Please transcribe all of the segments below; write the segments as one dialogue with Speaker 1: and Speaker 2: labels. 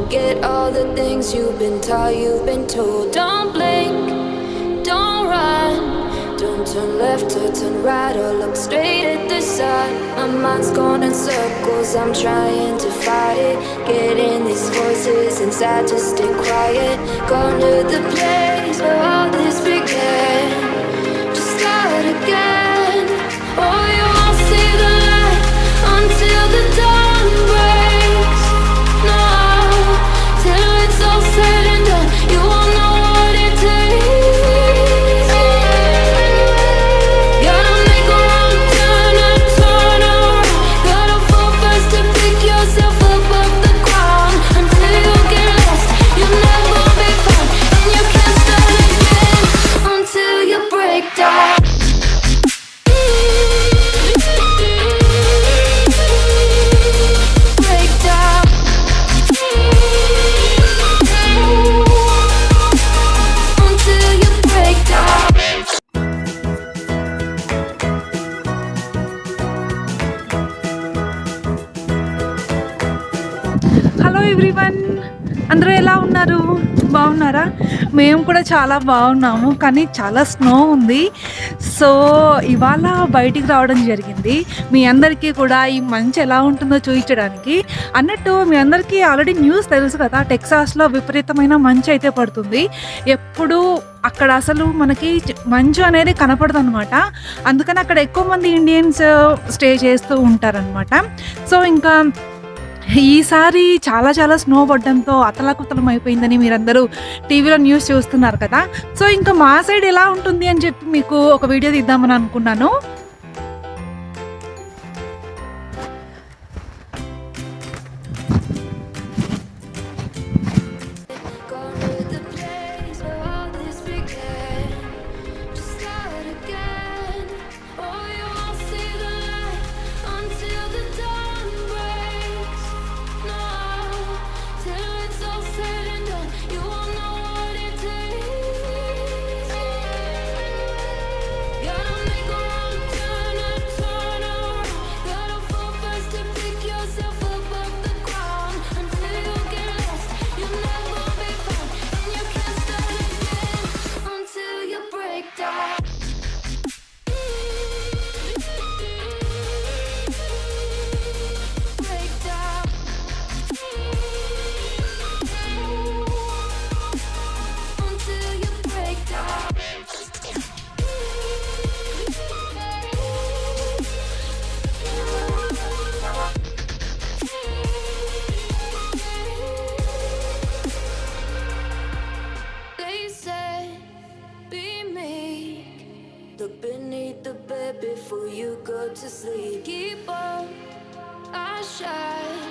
Speaker 1: Forget all the things you've been taught, you've been told. Don't blink, don't run, don't turn left or turn right or look straight at the sun. My mind's going in circles, I'm trying to fight it. Getting these voices inside to stay quiet. Going to the place where all this began. Just start again. Oh, you won't see the light until the dawn breaks. No, till it's all said and done, you won't know what it takes. Gotta make a wrong turn and turn around. Gotta fall fast to pick yourself up off the ground. Until you get lost, you'll never be found. And you can't start again until you break down.
Speaker 2: Hello everyone, అందరూ ఎలా ఉన్నారు? బాగున్నారా? మేము కూడా చాలా బాగున్నాము, కానీ చాలా స్నో ఉంది. సో ఇవాళ బయటికి రావడం జరిగింది మీ అందరికీ కూడా ఈ మంచు ఎలా ఉంటుందో చూపించడానికి. అన్నట్టు మీ అందరికీ ఆల్రెడీ న్యూస్ తెలుసు కదా, టెక్సాస్లో విపరీతమైన మంచు అయితే పడుతుంది. ఎప్పుడు అక్కడ అసలు మనకి మంచు అనేది కనపడదు అనమాట. అందుకని అక్కడ ఎక్కువ మంది ఇండియన్స్ స్టే చేస్తూ ఉంటారనమాట. సో ఇంకా ఈసారి చాలా చాలా స్నో పడడంతో అతలాకుతలం అయిపోయిందని మీరందరూ టీవీలో న్యూస్ చూస్తున్నారు కదా. సో ఇంకా మా సైడ్ ఎలా ఉంటుంది అని చెప్పి మీకు ఒక వీడియో తీద్దామని అనుకున్నాను.
Speaker 1: Before you go to sleep, keep on our shine.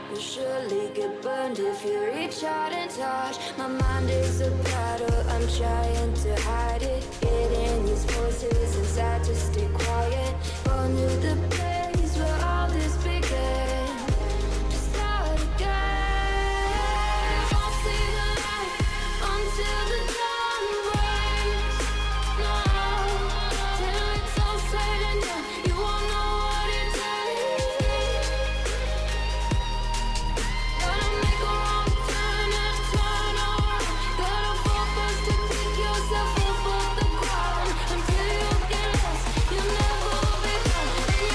Speaker 1: You'll surely get burned if you reach out and touch. My mind is a battle, I'm trying to hide it. Getting these voices inside to stay quiet. Going to the place where all this began. Just start again. I'll see the light until the dawn breaks. No, till it's all said and done, you won't know what it takes. Gotta make a wrong turn and turn around. Gotta fall fast to pick yourself up off the ground. Until you get lost, you'll never be found. And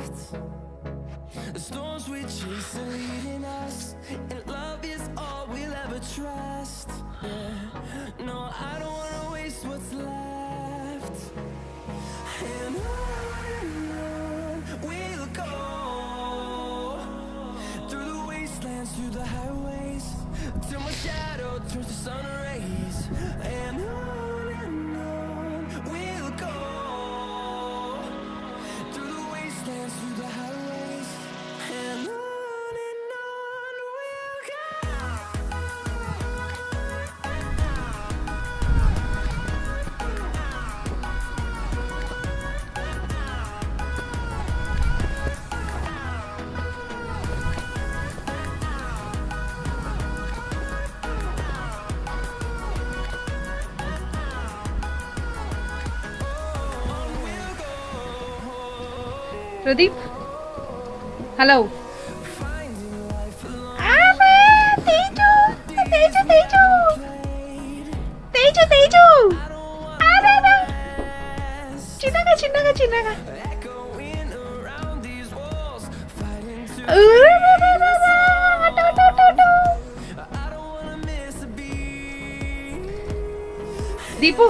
Speaker 3: left. The storms we chase are leading us, and love is all we'll ever trust. Yeah. No, I don't wanna waste what's left. And on we'll go, through the wastelands, through the highways, till my shadow turns to sun rays. And on we'll go, through the wastelands, through the highways, and on we'll go.
Speaker 2: Pradeep, hello. Teju. చిన్నగా. Deepu.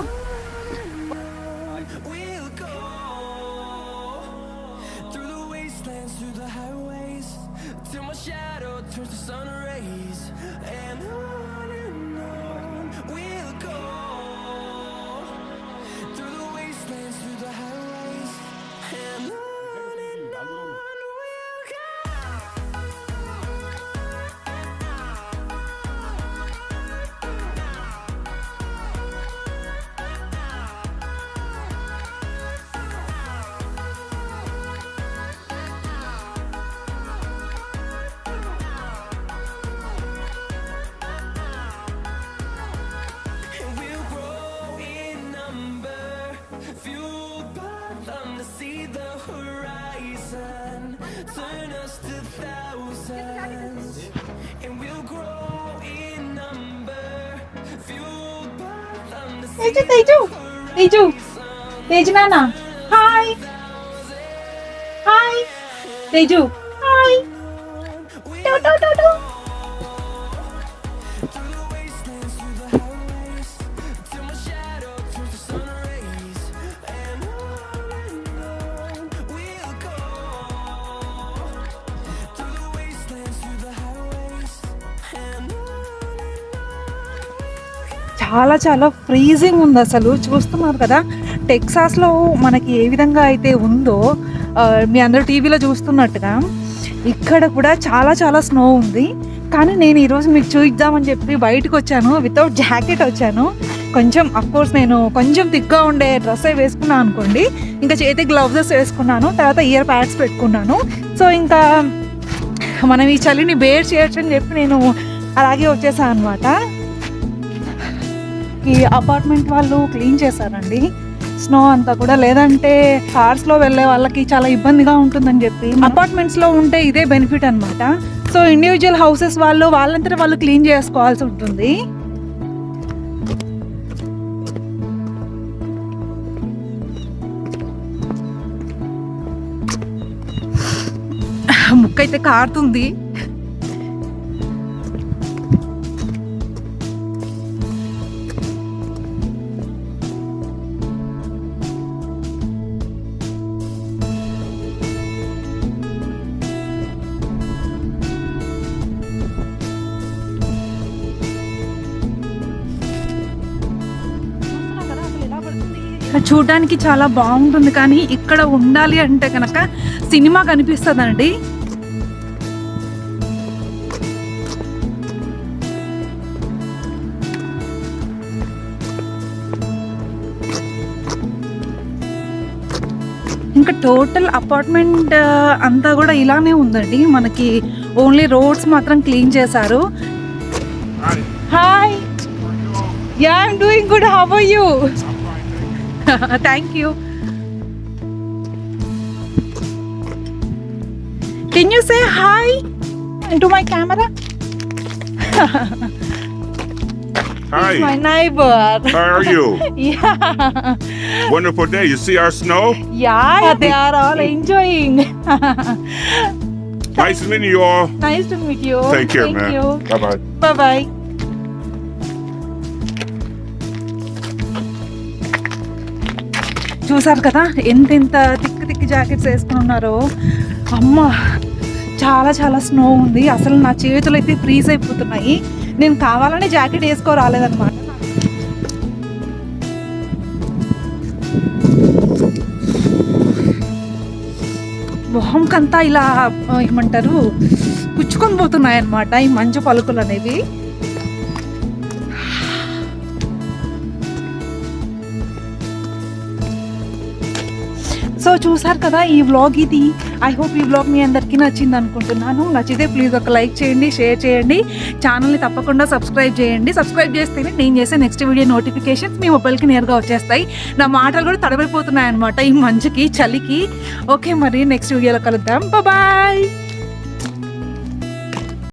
Speaker 2: Teju Nana. Hi. Teju. Hi. Do. చాలా freezing ఉంది అసలు. చూస్తున్నారు కదా టెక్సాస్లో మనకి ఏ విధంగా అయితే ఉందో, మీ అందరూ టీవీలో చూస్తున్నట్టుగా ఇక్కడ కూడా చాలా స్నో ఉంది. కానీ నేను ఈరోజు మీకు చూద్దామని చెప్పి బయటకు వచ్చాను, వితౌట్ జాకెట్ వచ్చాను. కొంచెం అఫ్కోర్స్ నేను కొంచెం థిక్గా ఉండే డ్రెస్ వేసుకున్నాను అనుకోండి, ఇంకా చేతికి గ్లౌజెస్ వేసుకున్నాను, తర్వాత ఇయర్ ప్యాడ్స్ పెట్టుకున్నాను. సో ఇంకా మనం ఈ చలిని బేర్ చేయొచ్చు అని చెప్పి నేను అలాగే వచ్చేసాను అనమాట. ఈ అపార్ట్మెంట్ వాళ్ళు క్లీన్ చేశారండి స్నో అంతా కూడా, లేదంటే కార్స్లో వెళ్ళే వాళ్ళకి చాలా ఇబ్బందిగా ఉంటుందని చెప్పి. అపార్ట్మెంట్స్లో ఉంటే ఇదే బెనిఫిట్ అనమాట. సో ఇండివిజువల్ హౌసెస్ వాళ్ళంతా వాళ్ళు క్లీన్ చేసుకోవాల్సి ఉంటుంది. ముక్కైతే కారుతుంది. చూడడానికి చాలా బాగుంటుంది, కానీ ఇక్కడ ఉండాలి అంటే కనుక సినిమా కనిపిస్తుందండి. ఇంకా టోటల్ అపార్ట్మెంట్ అంతా కూడా ఇలానే ఉందండి. మనకి ఓన్లీ రోడ్స్ మాత్రం క్లీన్ చేశారు. Hi, yeah I'm doing good, how are you? Thank you. Can you say hi to my camera?
Speaker 4: Hi.
Speaker 2: He's my neighbor.
Speaker 4: How are you?
Speaker 2: Yeah.
Speaker 4: Wonderful day. You see our snow?
Speaker 2: Yeah, they are all enjoying.
Speaker 4: Nice meeting you all.
Speaker 2: Nice to meet you.
Speaker 4: Take care,
Speaker 2: Thank
Speaker 4: man.
Speaker 2: you.
Speaker 4: Bye-bye.
Speaker 2: Bye-bye. చూసారు కదా ఎంత తిక్కి jackets వేసుకుని ఉన్నారో. అమ్మ చాలా చాలా snow ఉంది. అసలు నా చేతులు అయితే ఫ్రీజ్ అయిపోతున్నాయి. నేను కావాలని జాకెట్ వేసుకో రాలేదన్నమాట. మొహంకంతా ఇలా ఏమంటారు పుచ్చుకొని పోతున్నాయి అన్నమాట ఈ మంచు పలుకులు అనేవి. సో చూసారు కదా ఈ వ్లాగ్ ఇది. ఐ హోప్ ఈ వ్లాగ్ మీ అందరికీ నచ్చింది అనుకుంటున్నాను. నచ్చితే ప్లీజ్ ఒక లైక్ చేయండి, షేర్ చేయండి, ఛానల్ని తప్పకుండా సబ్స్క్రైబ్ చేయండి. సబ్స్క్రైబ్ చేస్తేనే నేను చేసే నెక్స్ట్ వీడియో నోటిఫికేషన్స్ మీ మొబైల్కి నేరుగా వచ్చేస్తాయి. నా మాటలు కూడా తడబడిపోతున్నాయి అనమాట ఈ మంచుకి, చలికి. ఓకే, మరి నెక్స్ట్ వీడియోలో కలుద్దాం. బాయ్.